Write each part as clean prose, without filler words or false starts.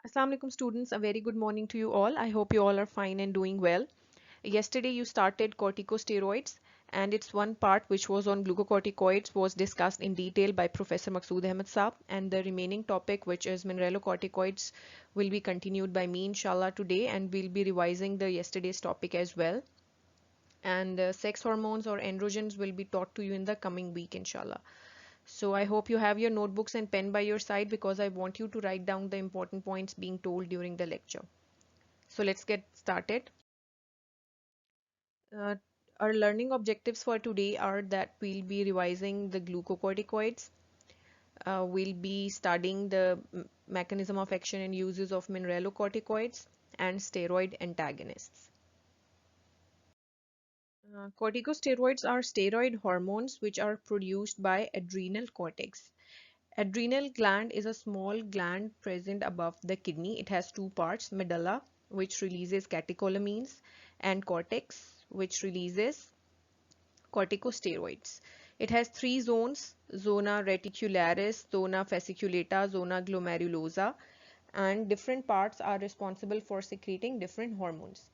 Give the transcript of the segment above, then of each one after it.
Assalamu alaikum students, a very good morning to you all. I hope you all are fine and doing well. Yesterday you started corticosteroids and its one part which was on glucocorticoids was discussed in detail by Professor Maqsood Ahmed Saab, and the remaining topic which is mineralocorticoids will be continued by me inshallah today, and we'll be revising the yesterday's topic as well. And sex hormones or androgens will be taught to you in the coming week inshallah. So I hope you have your notebooks and pen by your side because I want you to write down the important points being told during the lecture. So let's get started. Uh, our learning objectives for today are that we'll be revising the glucocorticoids. We'll be studying the mechanism of action and uses of mineralocorticoids and steroid antagonists. Corticosteroids are steroid hormones which are produced by adrenal cortex. Adrenal gland is a small gland present above the kidney. It has two parts, medulla, which releases catecholamines, and cortex, which releases corticosteroids. It has three zones, zona reticularis, zona fasciculata, zona glomerulosa, and different parts are responsible for secreting different hormones.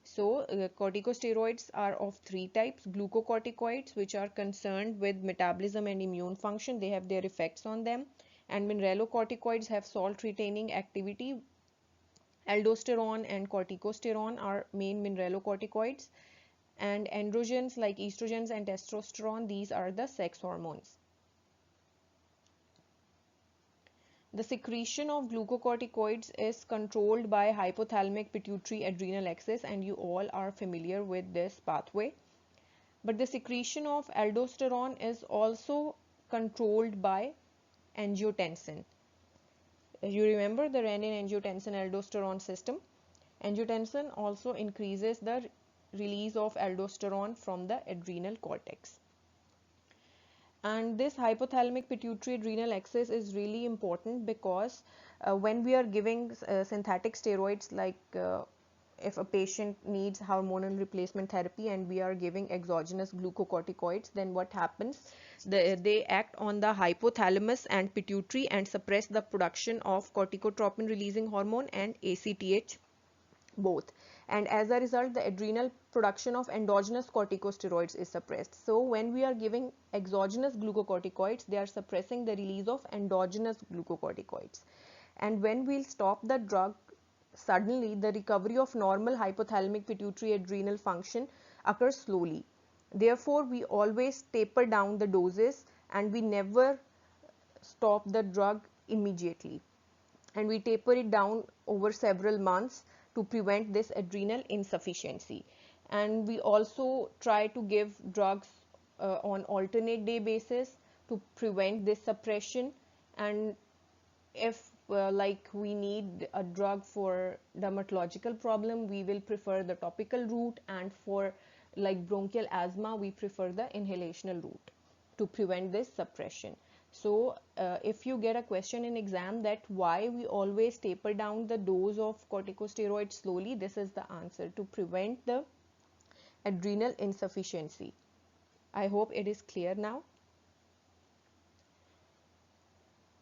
So, corticosteroids are of three types: glucocorticoids, which are concerned with metabolism and immune function, they have their effects on them, and mineralocorticoids have salt retaining activity. Aldosterone and corticosterone are main mineralocorticoids, and androgens like estrogens and testosterone, these are the sex hormones. The secretion of glucocorticoids is controlled by hypothalamic pituitary adrenal axis, and you all are familiar with this pathway. But the secretion of aldosterone is also controlled by angiotensin. You remember the renin-angiotensin-aldosterone system. Angiotensin also increases the release of aldosterone from the adrenal cortex. And this hypothalamic pituitary adrenal axis is really important because when we are giving synthetic steroids, like if a patient needs hormonal replacement therapy and we are giving exogenous glucocorticoids, then what happens? They act on the hypothalamus and pituitary and suppress the production of corticotropin releasing hormone and ACTH both, and as a result the adrenal production of endogenous corticosteroids is suppressed. So when we are giving exogenous glucocorticoids, they are suppressing the release of endogenous glucocorticoids, and when we'll stop the drug suddenly, the recovery of normal hypothalamic pituitary adrenal function occurs slowly. Therefore we always taper down the doses and we never stop the drug immediately, and we taper it down over several months to prevent this adrenal insufficiency. And we also try to give drugs on alternate day basis to prevent this suppression. And if like we need a drug for dermatological problem, we will prefer the topical route, and for like bronchial asthma we prefer the inhalational route to prevent this suppression. So if you get a question in exam that why we always taper down the dose of corticosteroids slowly, this is the answer: to prevent the adrenal insufficiency. I hope it is clear now.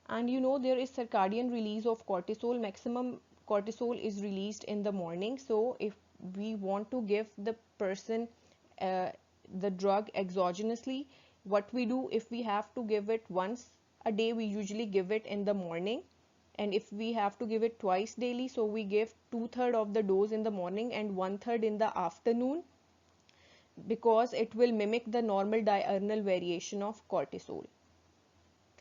And you know, there is circadian release of cortisol. Maximum cortisol is released in the morning. So if we want to give the person uh, the drug exogenously, what we do, if we have to give it once a day, we usually give it in the morning, and if we have to give it twice daily, so we give 2/3 of the dose in the morning and 1/3 in the afternoon, because it will mimic the normal diurnal variation of cortisol.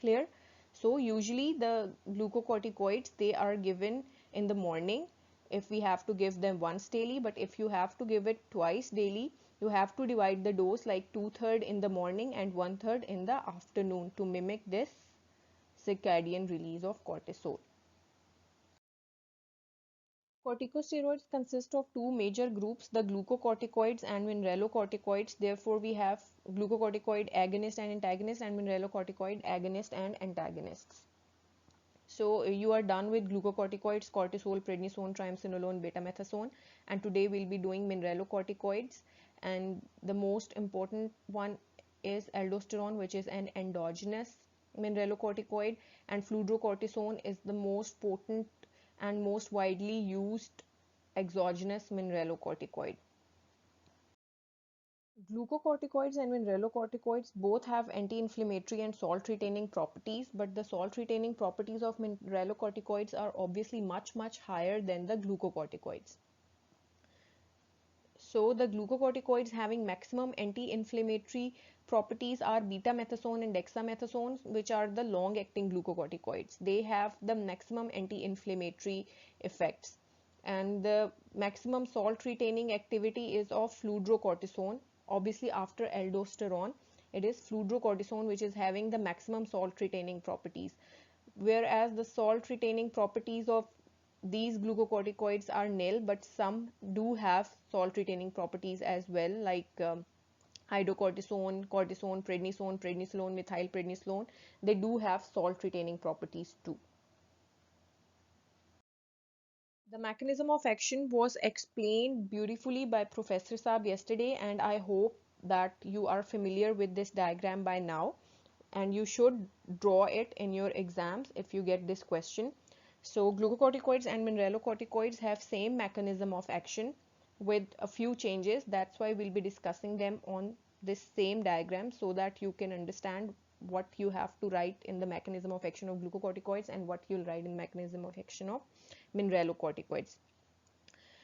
Clear? So usually the glucocorticoids, they are given in the morning if we have to give them once daily, but if you have to give it twice daily, you have to divide the dose like 2/3 in the morning and 1/3 in the afternoon to mimic this circadian release of cortisol. Corticosteroids consist of two major groups, the glucocorticoids and mineralocorticoids. Therefore, we have glucocorticoid agonist and antagonist, and mineralocorticoid agonist and antagonists. So you are done with glucocorticoids, cortisol, prednisone, triamcinolone, betamethasone, and today we'll be doing mineralocorticoids. And the most important one is aldosterone, which is an endogenous mineralocorticoid, and fludrocortisone is the most potent and most widely used exogenous mineralocorticoid. Glucocorticoids and mineralocorticoids both have anti-inflammatory and salt-retaining properties, but the salt-retaining properties of mineralocorticoids are obviously much higher than the glucocorticoids. So the glucocorticoids having maximum anti-inflammatory properties are betamethasone and dexamethasone, which are the long-acting glucocorticoids. They have the maximum anti-inflammatory effects. And the maximum salt-retaining activity is of fludrocortisone. Obviously, after aldosterone, it is fludrocortisone which is having the maximum salt-retaining properties. Whereas the salt-retaining properties of these glucocorticoids are nil, but some do have salt-retaining properties as well, like hydrocortisone, cortisone, prednisone, prednisolone, methylprednisolone. They do have salt-retaining properties too. The mechanism of action was explained beautifully by Professor Saab yesterday, and I hope that you are familiar with this diagram by now, and you should draw it in your exams if you get this question. So glucocorticoids and mineralocorticoids have same mechanism of action with a few changes. That's why we'll be discussing them on this same diagram so that you can understand what you have to write in the mechanism of action of glucocorticoids and what you'll write in mechanism of action of mineralocorticoids.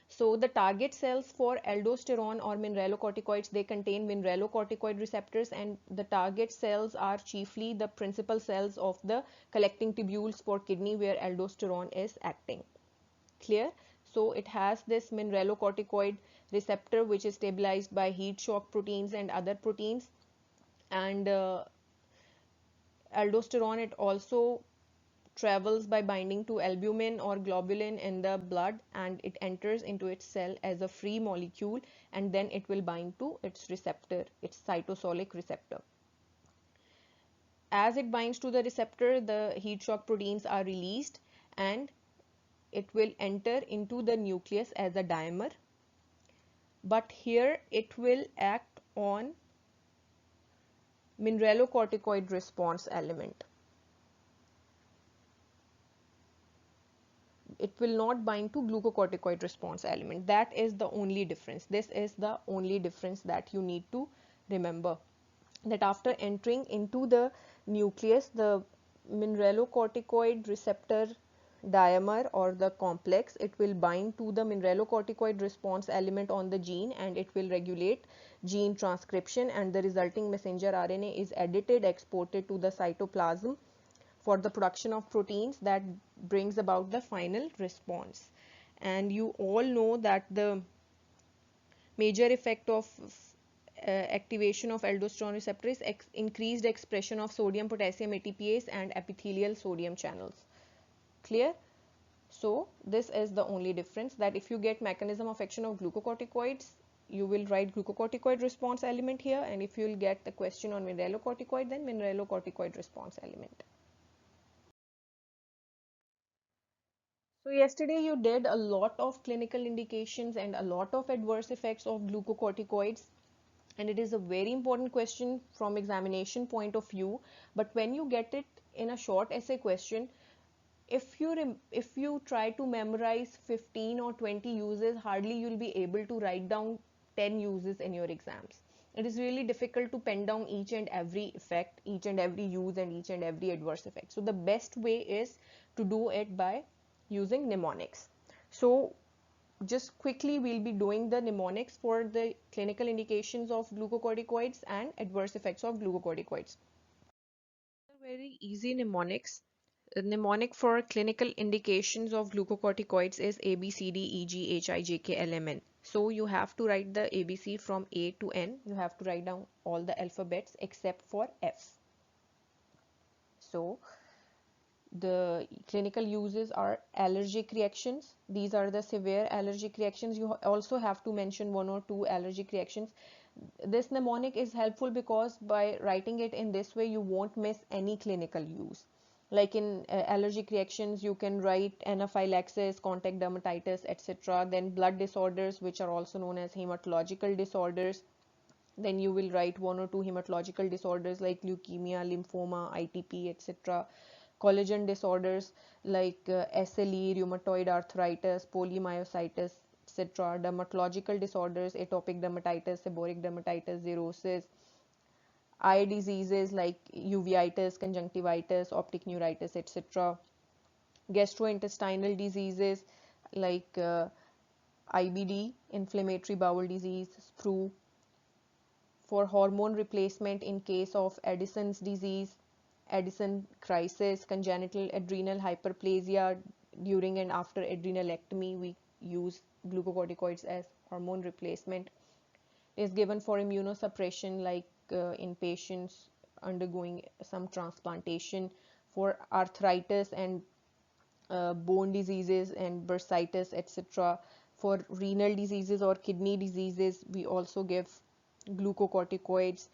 So the target cells for aldosterone or mineralocorticoids, they contain mineralocorticoid receptors, and the target cells are chiefly the principal cells of the collecting tubules for kidney where aldosterone is acting. Clear? So it has this mineralocorticoid receptor which is stabilized by heat shock proteins and other proteins, and aldosterone, it also travels by binding to albumin or globulin in the blood, and it enters into its cell as a free molecule, and then it will bind to its receptor, its cytosolic receptor. As it binds to the receptor, the heat shock proteins are released and it will enter into the nucleus as a dimer, but here it will act on mineralocorticoid response element. It will not bind to glucocorticoid response element. That is the only difference. This is the only difference that you need to remember, that after entering into the nucleus, the mineralocorticoid receptor dimer or the complex, it will bind to the mineralocorticoid response element on the gene, and it will regulate gene transcription, and the resulting messenger RNA is edited, exported to the cytoplasm for the production of proteins that brings about the final response. And you all know that the major effect of activation of aldosterone receptor is increased expression of sodium potassium ATPase and epithelial sodium channels. Clear? So this is the only difference, that if you get mechanism of action of glucocorticoids, you will write glucocorticoid response element here, and if you will get the question on mineralocorticoid, then mineralocorticoid response element. So yesterday you did a lot of clinical indications and a lot of adverse effects of glucocorticoids, and it is a very important question from examination point of view. But when you get it in a short essay question, if you try to memorize 15 or 20 uses, hardly you'll be able to write down 10 uses in your exams. It is really difficult to pen down each and every effect, each and every use, and each and every adverse effect. So the best way is to do it by using mnemonics. So just quickly we'll be doing the mnemonics for the clinical indications of glucocorticoids and adverse effects of glucocorticoids. Very easy mnemonics. The mnemonic for clinical indications of glucocorticoids is A, B, C, D, E, G, H, I, J, K, L, M, N. So you have to write the ABC from A to N. You have to write down all the alphabets except for F. So the clinical uses are allergic reactions. These are the severe allergic reactions. You also have to mention one or two allergic reactions. This mnemonic is helpful because by writing it in this way, you won't miss any clinical use. Like in allergic reactions, you can write anaphylaxis, contact dermatitis, etc. Then blood disorders, which are also known as hematological disorders. Then you will write one or two hematological disorders like leukemia, lymphoma, ITP, etc. collagen disorders like SLE, rheumatoid arthritis, polymyositis, etc. Dermatological disorders, atopic dermatitis, seborrheic dermatitis, xerosis. Eye diseases like uveitis, conjunctivitis, optic neuritis, etc. Gastrointestinal diseases like IBD, inflammatory bowel disease, sprue. For hormone replacement in case of Addison's disease, Addison crisis, congenital adrenal hyperplasia during and after adrenalectomy, we use glucocorticoids as hormone replacement. It is given for immunosuppression like in patients undergoing some transplantation, for arthritis and bone diseases and bursitis, etc. For renal diseases or kidney diseases, we also give glucocorticoids.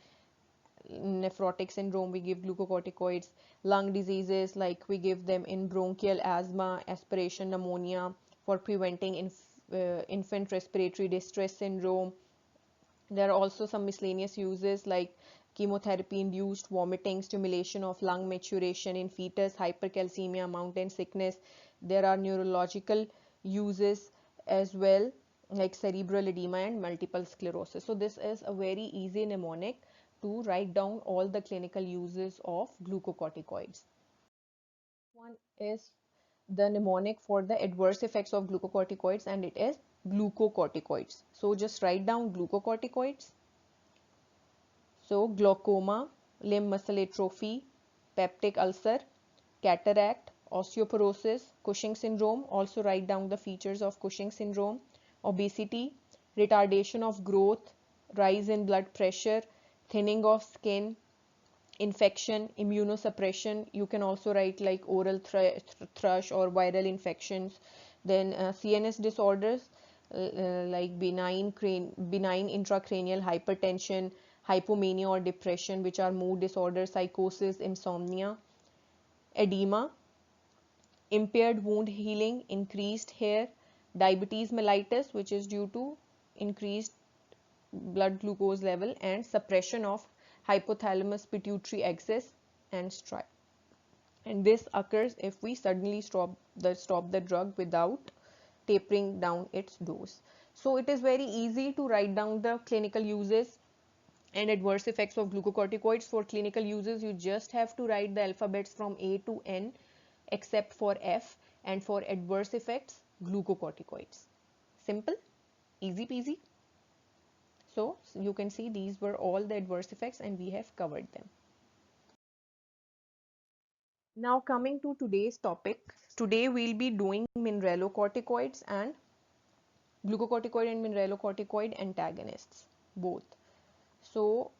Nephrotic syndrome, we give glucocorticoids. Lung diseases, like we give them in bronchial asthma, aspiration pneumonia, for preventing infant respiratory distress syndrome. There are also some miscellaneous uses like chemotherapy induced vomiting, stimulation of lung maturation in fetus, hypercalcemia, mountain sickness. There are neurological uses as well, like cerebral edema and multiple sclerosis. So this is a very easy mnemonic to write down all the clinical uses of glucocorticoids. One is the mnemonic for the adverse effects of glucocorticoids, and it is glucocorticoids. So just write down glucocorticoids. So glaucoma, limb muscle atrophy, peptic ulcer, cataract, osteoporosis, Cushing syndrome. Also write down the features of Cushing syndrome. Obesity, retardation of growth, rise in blood pressure, thinning of skin, infection, immunosuppression. You can also write like oral thrush or viral infections. Then CNS disorders like benign intracranial hypertension, hypomania or depression, which are mood disorders, psychosis, insomnia. Edema, impaired wound healing, increased hair, diabetes mellitus, which is due to increased blood glucose level, and suppression of hypothalamus pituitary axis and stripe. And this occurs if we suddenly stop the drug without tapering down its dose. So it is very easy to write down the clinical uses and adverse effects of glucocorticoids. For clinical uses, you just have to write the alphabets from A to N except for F, and for adverse effects, glucocorticoids. Simple, easy peasy. So you can see these were all the adverse effects and we have covered them. Now coming to today's topic, today we'll be doing mineralocorticoids and glucocorticoid and mineralocorticoid antagonists, both. So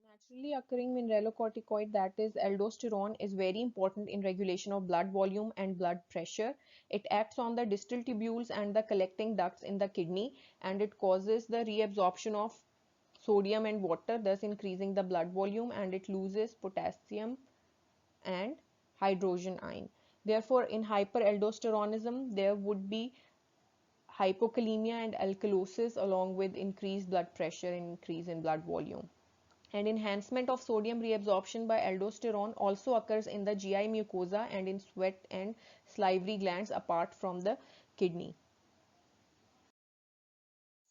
naturally occurring mineralocorticoid, that is aldosterone, is very important in regulation of blood volume and blood pressure. It acts on the distal tubules and the collecting ducts in the kidney, and it causes the reabsorption of sodium and water, thus increasing the blood volume, and it loses potassium and hydrogen ion. Therefore, in hyperaldosteronism, there would be hypokalemia and alkalosis along with increased blood pressure and increase in blood volume. And enhancement of sodium reabsorption by aldosterone also occurs in the GI mucosa and in sweat and salivary glands apart from the kidney.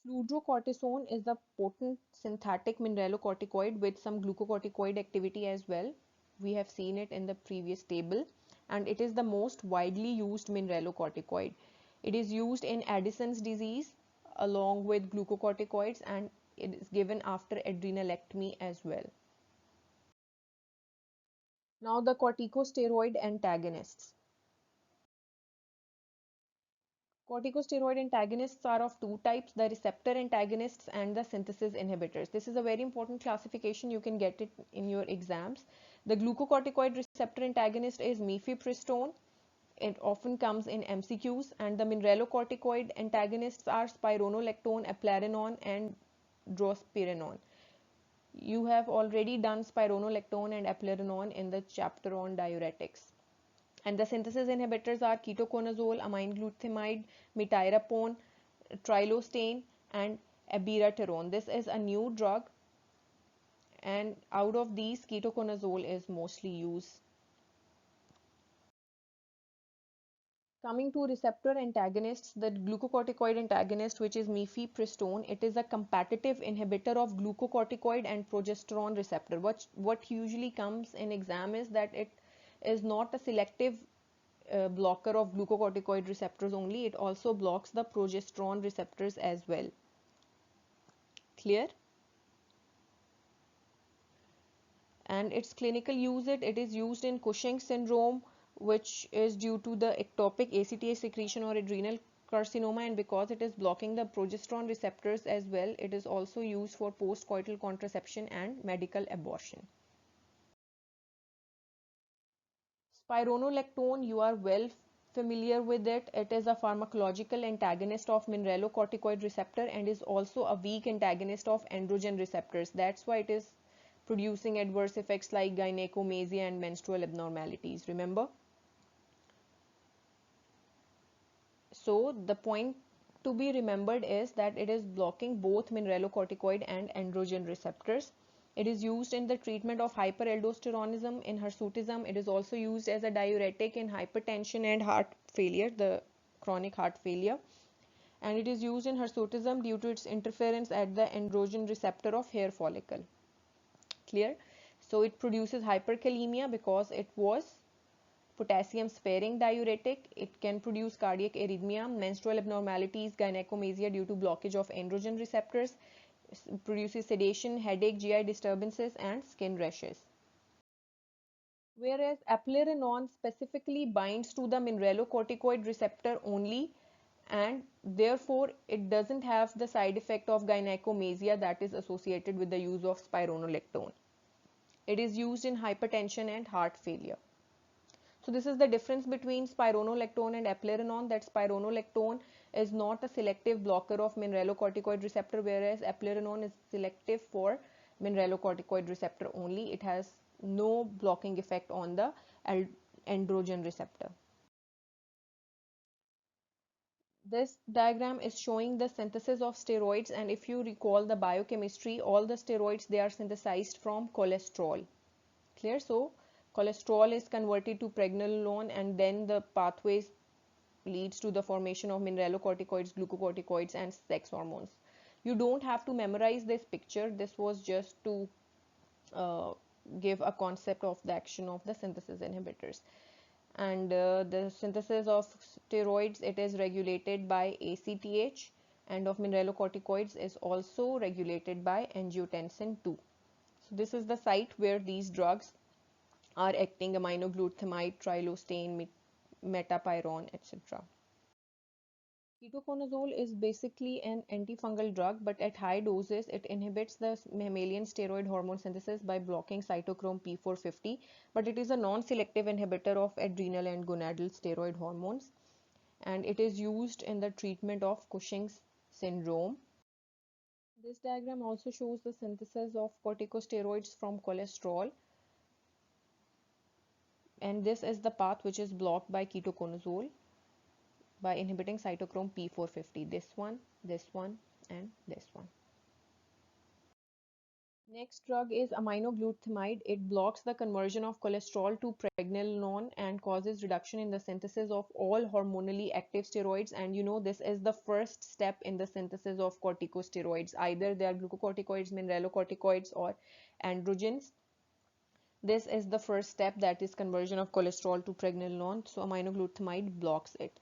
Fludrocortisone is the potent synthetic mineralocorticoid with some glucocorticoid activity as well. We have seen it in the previous table, and it is the most widely used mineralocorticoid. It is used in Addison's disease along with glucocorticoids, and it is given after adrenalectomy as well. Now the corticosteroid antagonists. Corticosteroid antagonists are of two types, the receptor antagonists and the synthesis inhibitors. This is a very important classification, you can get it in your exams. The glucocorticoid receptor antagonist is mifepristone. It often comes in MCQs, and the mineralocorticoid antagonists are spironolactone, eplerenone and drospirenone. You have already done spironolactone and eplerenone in the chapter on diuretics. And the synthesis inhibitors are ketoconazole, amine glutamide, mitirapone, trilostane, and abiraterone. This is a new drug and out of these ketoconazole is mostly used. Coming to receptor antagonists, the glucocorticoid antagonist, which is mifepristone, it is a competitive inhibitor of glucocorticoid and progesterone receptor. What usually comes in exam is that it is not a selective blocker of glucocorticoid receptors only, it also blocks the progesterone receptors as well. Clear? And its clinical use, it is used in Cushing's syndrome, which is due to the ectopic ACTH secretion or adrenal carcinoma, and because it is blocking the progesterone receptors as well, it is also used for postcoital contraception and medical abortion. Spironolactone, you are well familiar with it. It is a pharmacological antagonist of mineralocorticoid receptor and is also a weak antagonist of androgen receptors. That's why it is producing adverse effects like gynecomastia and menstrual abnormalities. Remember? So the point to be remembered is that it is blocking both mineralocorticoid and androgen receptors. It is used in the treatment of hyperaldosteronism, in hirsutism. It is also used as a diuretic in hypertension and heart failure, the chronic heart failure. And it is used in hirsutism due to its interference at the androgen receptor of hair follicle. Clear? So it produces hyperkalemia because it was potassium sparing diuretic. It can produce cardiac arrhythmia, menstrual abnormalities, gynecomastia due to blockage of androgen receptors, produces sedation, headache, GI disturbances and skin rashes. Whereas eplerenone specifically binds to the mineralocorticoid receptor only, and therefore it doesn't have the side effect of gynecomastia that is associated with the use of spironolactone. It is used in hypertension and heart failure. So this is the difference between spironolactone and eplerenone, that spironolactone is not a selective blocker of mineralocorticoid receptor, whereas eplerenone is selective for mineralocorticoid receptor only. It has no blocking effect on the androgen receptor. This diagram is showing the synthesis of steroids, and if you recall the biochemistry, all the steroids, they are synthesized from cholesterol. Clear? So cholesterol is converted to pregnenolone, and then the pathways leads to the formation of mineralocorticoids, glucocorticoids and sex hormones. You don't have to memorize this picture. This was just to uh, give a concept of the action of the synthesis inhibitors. And the synthesis of steroids, it is regulated by ACTH, and of mineralocorticoids is also regulated by angiotensin 2. So this is the site where these drugs are acting: aminoglutamide, trilostane, metapyrone, etc. Ketoconazole is basically an antifungal drug, but at high doses it inhibits the mammalian steroid hormone synthesis by blocking cytochrome P450, but it is a non-selective inhibitor of adrenal and gonadal steroid hormones, and it is used in the treatment of Cushing's syndrome. This diagram also shows the synthesis of corticosteroids from cholesterol, and this is the path which is blocked by ketoconazole by inhibiting cytochrome P450. This one, and this one. Next drug is aminoglutamide. It blocks the conversion of cholesterol to pregnenolone and causes reduction in the synthesis of all hormonally active steroids. And you know, this is the first step in the synthesis of corticosteroids. Either they are glucocorticoids, mineralocorticoids, or androgens. This is the first step, that is conversion of cholesterol to pregnenolone. So aminoglutamide blocks it.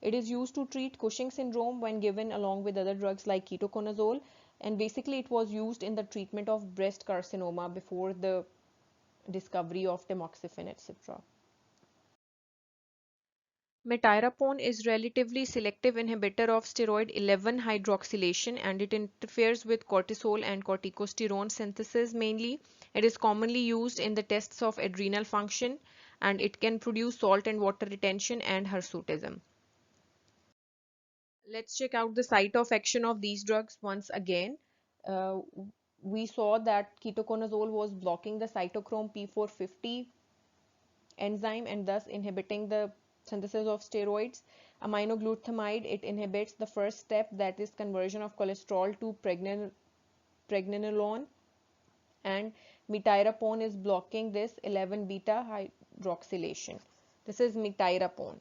It is used to treat Cushing syndrome when given along with other drugs like ketoconazole, and basically it was used in the treatment of breast carcinoma before the discovery of tamoxifen, etc. Metyrapone is relatively selective inhibitor of steroid 11 hydroxylation, and it interferes with cortisol and corticosterone synthesis mainly. It is commonly used in the tests of adrenal function, and it can produce salt and water retention and hirsutism. Let's check out the site of action of these drugs once again. Uh, we saw that ketoconazole was blocking the cytochrome P450 enzyme and thus inhibiting the synthesis of steroids. Aminoglutamide, it inhibits the first step, that is conversion of cholesterol to pregnenolone. and metyrapone is blocking this 11 beta hydroxylation. This is metyrapone.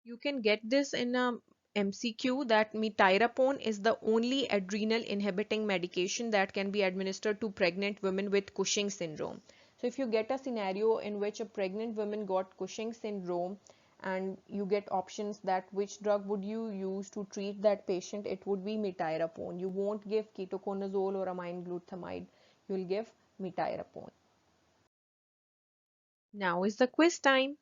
You can get this in a MCQ that metyrapone is the only adrenal inhibiting medication that can be administered to pregnant women with Cushing syndrome. So if you get a scenario in which a pregnant woman got Cushing syndrome and you get options that which drug would you use to treat that patient, it would be metyrapone. You won't give ketoconazole or amine glutamide. You'll give metyrapone. Now is the quiz time.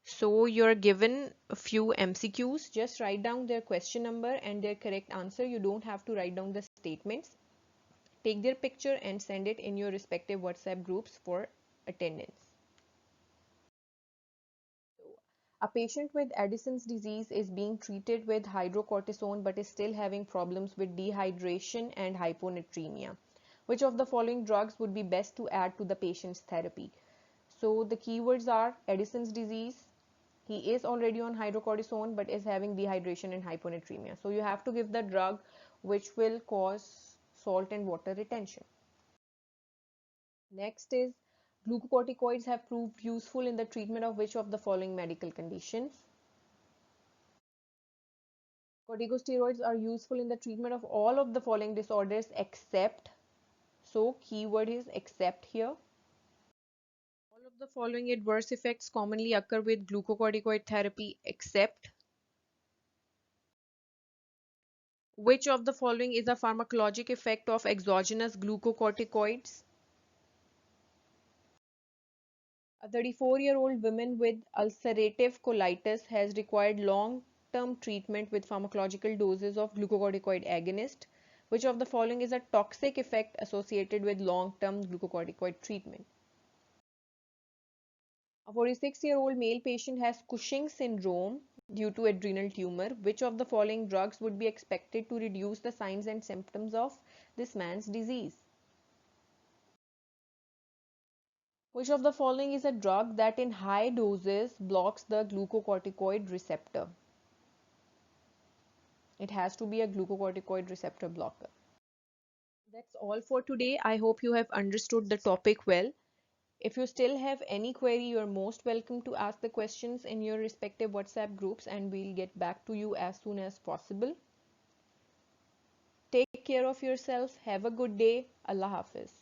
So you're given a few MCQs. Just write down their question number and their correct answer. You don't have to write down the statements. Take their picture and send it in your respective WhatsApp groups for attendance. A patient with Addison's disease is being treated with hydrocortisone but is still having problems with dehydration and hyponatremia. Which of the following drugs would be best to add to the patient's therapy? So the keywords are Addison's disease. He is already on hydrocortisone but is having dehydration and hyponatremia. So you have to give the drug which will cause salt and water retention. Next is glucocorticoids have proved useful in the treatment of which of the following medical conditions? Corticosteroids are useful in the treatment of all of the following disorders except, so keyword is except here. All of the following adverse effects commonly occur with glucocorticoid therapy except. Which of the following is a pharmacologic effect of exogenous glucocorticoids? A 34-year-old woman with ulcerative colitis has required long-term treatment with pharmacological doses of glucocorticoid agonist. Which of the following is a toxic effect associated with long-term glucocorticoid treatment? A 46-year-old male patient has Cushing syndrome due to adrenal tumor. Which of the following drugs would be expected to reduce the signs and symptoms of this man's disease? Which of the following is a drug that in high doses blocks the glucocorticoid receptor? It has to be a glucocorticoid receptor blocker. That's all for today. I hope you have understood the topic well. If you still have any query, you're most welcome to ask the questions in your respective WhatsApp groups and we'll get back to you as soon as possible. Take care of yourself. Have a good day. Allah Hafiz.